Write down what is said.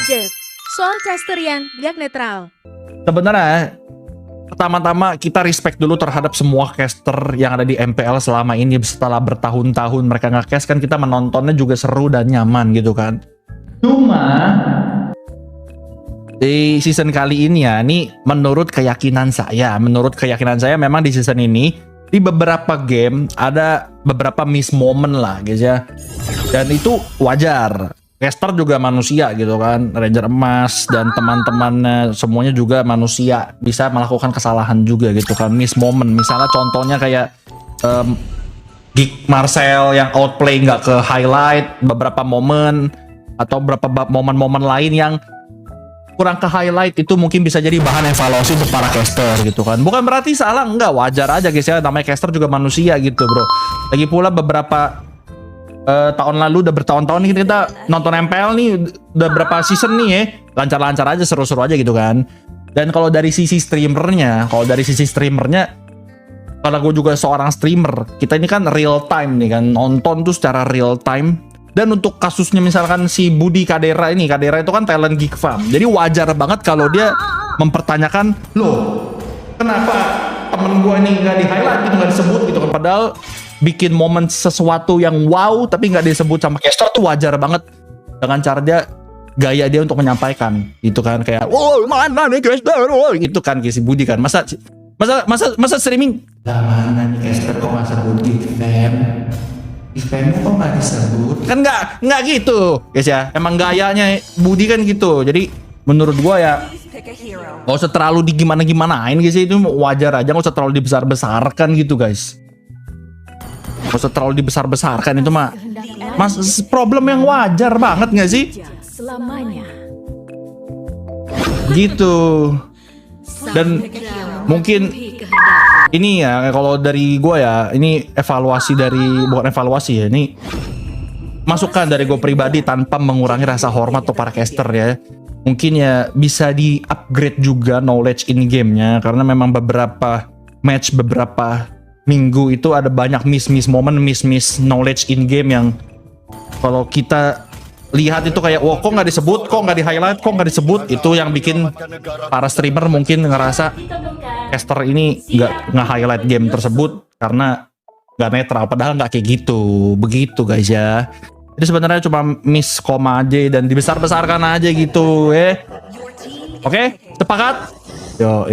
Gadget, Sourcaster yang gak netral. Sebenarnya pertama-tama kita respect dulu terhadap semua caster yang ada di MPL selama ini. Setelah bertahun-tahun mereka nge-cast kan, kita menontonnya juga seru dan nyaman gitu kan. Cuma di season kali ini ya, ini menurut keyakinan saya memang di season ini di beberapa game ada beberapa miss moment lah guys ya. Dan itu wajar. Caster juga manusia gitu kan, Ranger Emas dan teman-temannya semuanya juga manusia, bisa melakukan kesalahan juga gitu kan, miss moment. Misalnya contohnya kayak Geek Marcel yang outplay nggak ke highlight beberapa momen, atau beberapa momen-momen lain yang kurang ke highlight, itu mungkin bisa jadi bahan evaluasi untuk para caster gitu kan. Bukan berarti salah, enggak, wajar aja guys ya, namanya caster juga manusia gitu bro. Lagi pula beberapa tahun lalu, udah bertahun-tahun nih kita nonton MPL nih, udah berapa season nih ya, lancar-lancar aja, seru-seru aja gitu kan. Dan kalau dari sisi streamernya, karena gue juga seorang streamer, kita ini kan real time nih kan, nonton tuh secara real time. Dan untuk kasusnya misalkan si Budi Kadera ini, Kadera itu kan talent Geek Farm, jadi wajar banget kalau dia mempertanyakan, loh kenapa temen gue ini nggak di highlight gitu, nggak disebut gitu kan, padahal bikin momen sesuatu yang wow tapi nggak disebut sama caster tuh wajar banget, dengan cara dia, gaya dia untuk menyampaikan gitu kan, kayak wow mana nih caster, wow, gitu kan si Budi kan, masa streaming lah mana nih caster kok nggak sebut Gifem kok nggak disebut, kan nggak gitu guys ya, emang gayanya Budi kan gitu. Jadi menurut gua ya nggak usah terlalu digimana-gimanain guys, itu wajar aja, nggak usah terlalu dibesar-besarkan gitu guys. Gak usah terlalu dibesar-besarkan, itu mah problem yang wajar banget gak sih? Selamanya. Gitu. Dan mungkin ini ya, kalau dari gue ya, ini bukan evaluasi ya, ini masukan dari gue pribadi tanpa mengurangi rasa hormat untuk para caster ya. Mungkin ya bisa di upgrade juga knowledge in gamenya, karena memang beberapa match, beberapa minggu itu ada banyak miss moment, miss knowledge in game yang kalau kita lihat itu kayak, wah kok nggak disebut, kok nggak di highlight, kok nggak disebut. Itu yang bikin para streamer mungkin ngerasa caster ini nggak highlight game tersebut karena nggak netral, padahal nggak kayak gitu, begitu guys ya. Jadi sebenarnya cuma miss koma aja dan dibesar-besarkan aja gitu. Oke, sepakat? Yo.